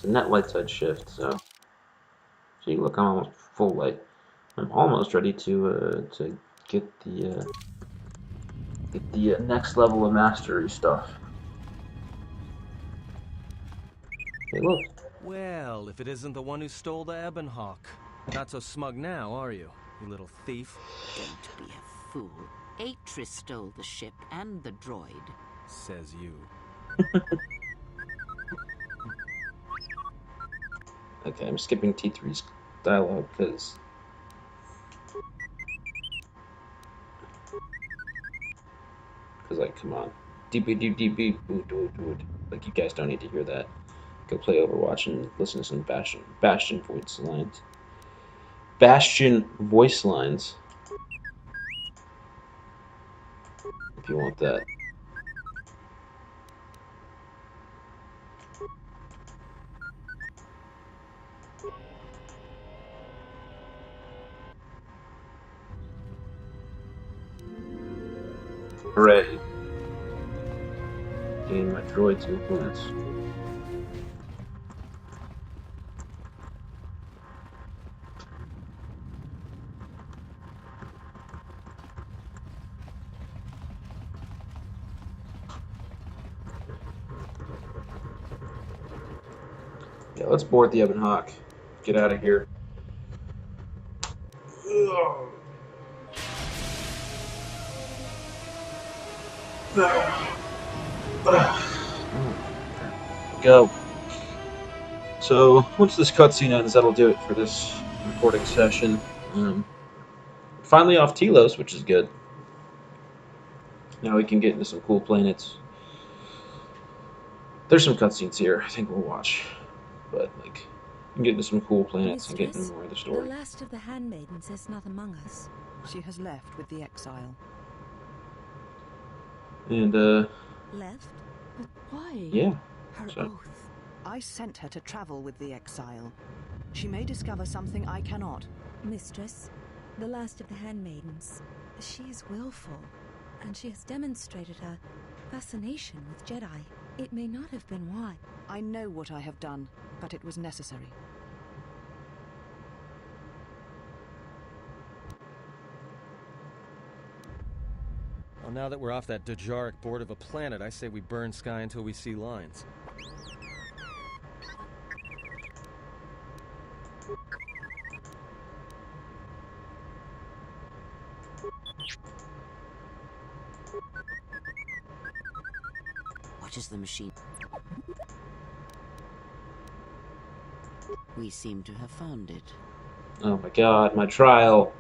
It's a net light side shift, so see, look, I'm almost full light. I'm almost ready to get the next level of mastery stuff. Hey, look. Well, if it isn't the one who stole the Ebonhawk. Not so smug now, are you, you little thief? Don't be a fool. Atris stole the ship and the droid. Says you. Okay, I'm skipping T3's dialogue because like, come on, DB boot. Like, you guys don't need to hear that. Go play Overwatch and listen to some Bastion voice lines. Bastion voice lines. If you want that. Hooray. Gain my droid's influence. Yeah, let's board the Ebonhawk. Get out of here. Go. So once this cutscene ends, that'll do it for this recording session. Finally off Telos, which is good. Now we can get into some cool planets. There's some cutscenes here I think we'll watch, but like, we can get into some cool planets and get into more of the story. The last of the handmaidens is not among us. She has left with the exile. And Left? But why? yeah. Her So- oath. I sent her to travel with the exile. She may discover something I cannot. Mistress, the last of the handmaidens. She is willful, and she has demonstrated her fascination with Jedi. It may not have been why. I know what I have done, but it was necessary. Well, now that we're off that Dajaric board of a planet, I say we burn sky until we see lines. What is the machine? We seem to have found it. Oh my god, my trial.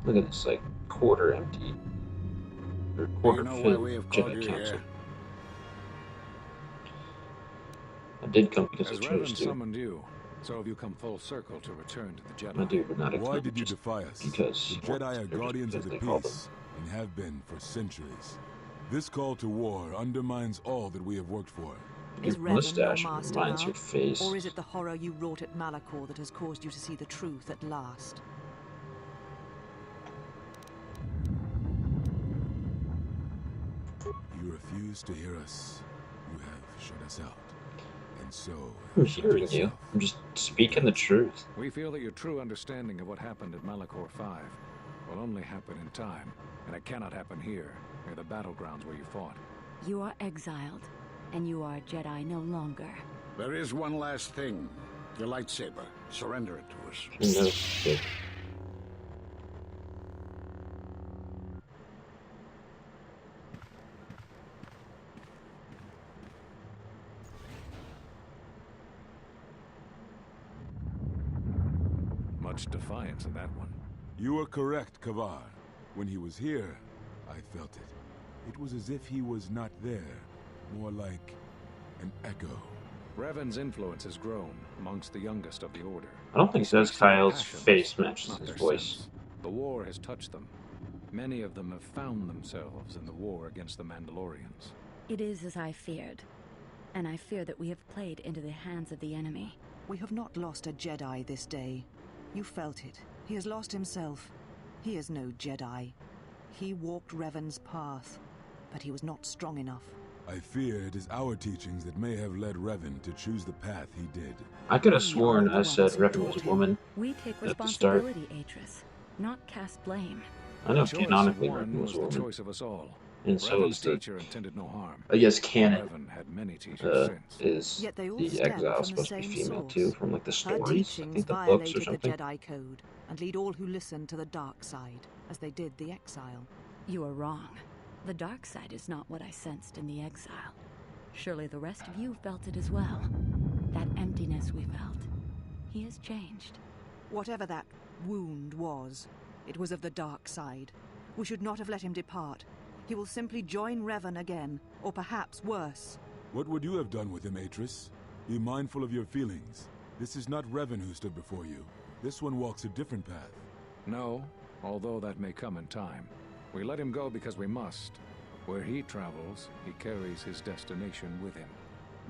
Look at this, like, quarter empty. Or quarter filled Jedi Council. I did come because I As chose Revan to. summoned you, so have you come full circle to return to the Jedi. My dude would not have Why come did you just defy us? because The Jedi are guardians of as the they call them. peace, and have been for centuries. This call to war undermines all that we have worked for. Is Your Revan mustache your master reminds now? your face. Or is it the horror you wrought at Malachor that has caused you to see the truth at last? You refuse to hear us. You have shut us out. And so I'm shut hearing you. yourself. I'm just speaking the truth. We feel that your true understanding of what happened at Malachor 5 will only happen in time, and it cannot happen here, near the battlegrounds where you fought. You are exiled, and you are Jedi no longer. There is one last thing. Your lightsaber. Surrender it to us. Who knows? Shit. Much defiance in that one. You are correct, Kavar. When he was here, I felt it. It was as if he was not there. More like an echo. Revan's influence has grown amongst the youngest of the Order. I don't think Zez Kyle's face matches not his their voice. sense. The war has touched them. Many of them have found themselves in the war against the Mandalorians. It is as I feared, and I fear that we have played into the hands of the enemy. We have not lost a Jedi this day. You felt it. He has lost himself. He is no Jedi. He walked Revan's path, but he was not strong enough. I fear it is our teachings that may have led Revan to choose the path he did. I could have We sworn are the I said ones who Revan was taught a him. woman. We take At the start. responsibility, Atris, not cast blame. I know The choice of canonically one Revan was a the woman. choice of us all. And so Revan's is the, teacher intended no harm. I guess canon Revan had many teachers since. is Yet they all the stem exile from the supposed to be same female source. too, from like the Her stories, I teachings think the books or violated the something. Jedi Code and lead all who listen to the dark side, as they did the exile. You are wrong. The dark side is not what I sensed in the exile. Surely the rest of you felt it as well. That emptiness we felt. He has changed. Whatever that wound was, it was of the dark side. We should not have let him depart. He will simply join Revan again, or perhaps worse. What would you have done with him, Atris? Be mindful of your feelings. This is not Revan who stood before you. This one walks a different path. No, although that may come in time. We let him go because we must. Where he travels, he carries his destination with him.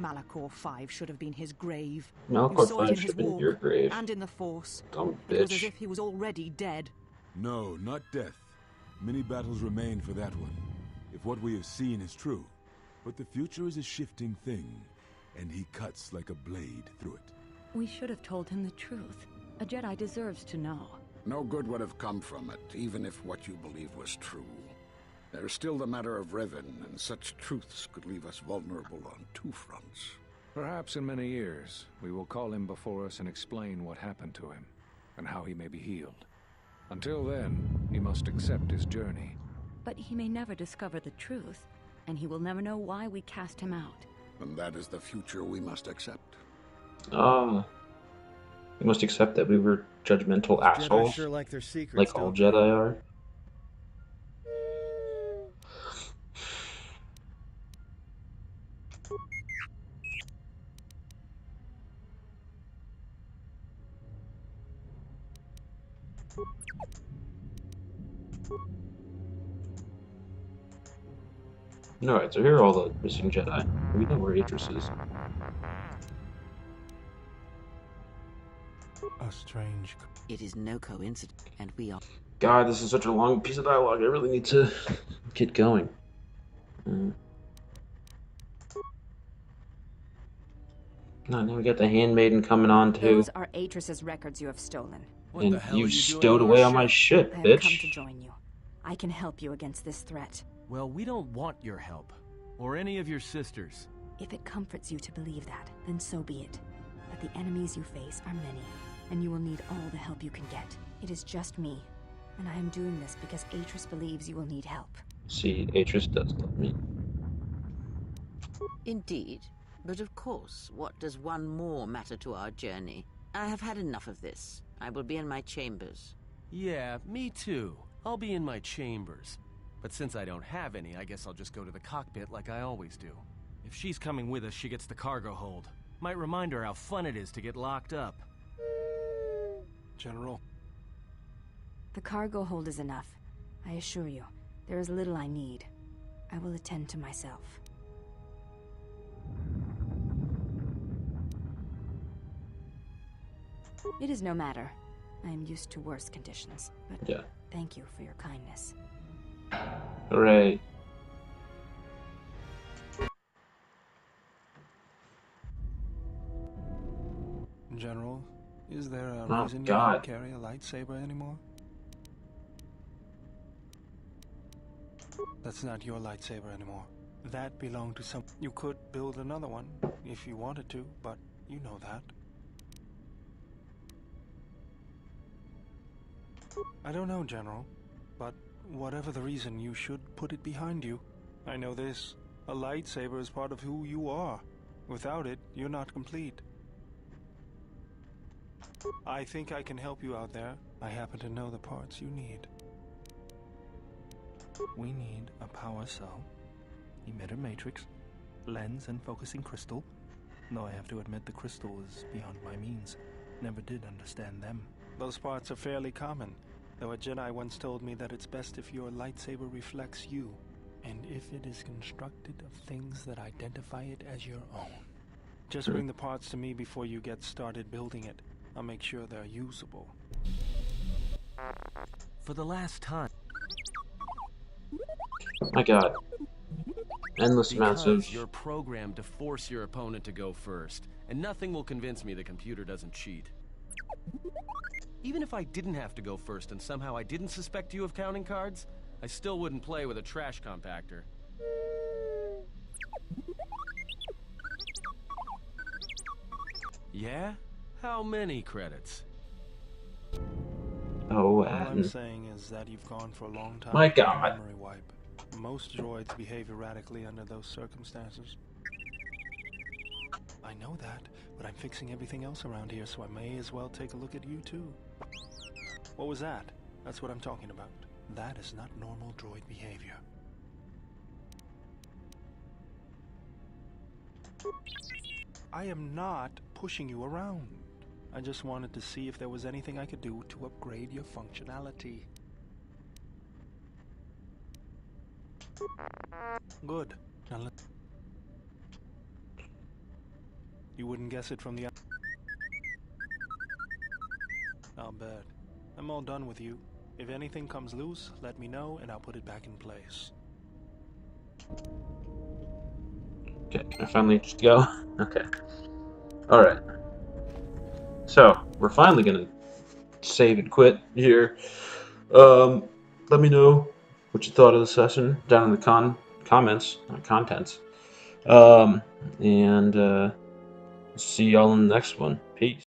Malachor 5 should have been his grave. Malachor You saw it 5 in should his have been walk, your grave. and in the Force. Dumb It was as bitch. if he was already dead. No, not death. Many battles remain for that one, if what we have seen is true. But the future is a shifting thing, and he cuts like a blade through it. We should have told him the truth. A Jedi deserves to know. No good would have come from it, even if what you believe was true. There is still the matter of Revan, and such truths could leave us vulnerable on two fronts. Perhaps in many years, we will call him before us and explain what happened to him, and how he may be healed. Until then, he must accept his journey. But he may never discover the truth, and he will never know why we cast him out. And that is the future we must accept. Ah. You must accept that we were judgmental Jedi assholes, sure like their secrets, like all don't Jedi are. Alright, so here are all the missing Jedi. We know where Atris is. A strange. It is no coincidence, and we are. God, this is such a long piece of dialogue. I really need to get going. No, now we got the handmaiden coming on too. Those are Atris's records you have stolen. What And the hell you are you doing stowed on away our on my ship? ship, I have come to bitch. join you. I can help you against this threat. Well, we don't want your help. Or any of your sisters. If it comforts you to believe that, then so be it. But the enemies you face are many, and you will need all the help you can get. It is just me, and I am doing this because Atris believes you will need help. See, Atris does love me. Indeed. But of course, what does one more matter to our journey? I have had enough of this. I will be in my chambers. Yeah, me too. I'll be in my chambers. But since I don't have any, I guess I'll just go to the cockpit like I always do. If she's coming with us, she gets the cargo hold. Might remind her how fun it is to get locked up. General. The cargo hold is enough. I assure you, there is little I need. I will attend to myself. It is no matter. I am used to worse conditions, but Yeah. thank you for your kindness. Hooray. General, is there a Oh, reason you God. don't carry a lightsaber anymore? That's not your lightsaber anymore. That belonged to some. You could build another one if you wanted to, but you know that. I don't know, General, but whatever the reason, you should put it behind you. I know this. A lightsaber is part of who you are. Without it, you're not complete. I think I can help you out there. I happen to know the parts you need. We need a power cell, emitter matrix, lens and focusing crystal. Though I have to admit the crystal is beyond my means. Never did understand them. Those parts are fairly common, though a Jedi once told me that it's best if your lightsaber reflects you, and if it is constructed of things that identify it as your own. Just bring the parts to me before you get started building it. I'll make sure they're usable. For the last time. My god. Endless amounts of... Because you're programmed to force your opponent to go first, and nothing will convince me the computer doesn't cheat. Even if I didn't have to go first and somehow I didn't suspect you of counting cards, I still wouldn't play with a trash compactor. Yeah? How many credits? Oh, All I'm Adam. saying is that you've gone for a long time My without a god. memory wipe. Most droids behave erratically under those circumstances. I know that, but I'm fixing everything else around here, so I may as well take a look at you too. What was that? That's what I'm talking about. That is not normal droid behavior. I am not pushing you around. I just wanted to see if there was anything I could do to upgrade your functionality. Good. Now let... You wouldn't guess it from the... I'll bet. I'm all done with you. If anything comes loose, let me know and I'll put it back in place. Okay, can I finally just go? Okay. Alright. So, we're finally gonna save and quit here. Let me know what you thought of the session down in the comments, not contents. And see y'all in the next one. Peace.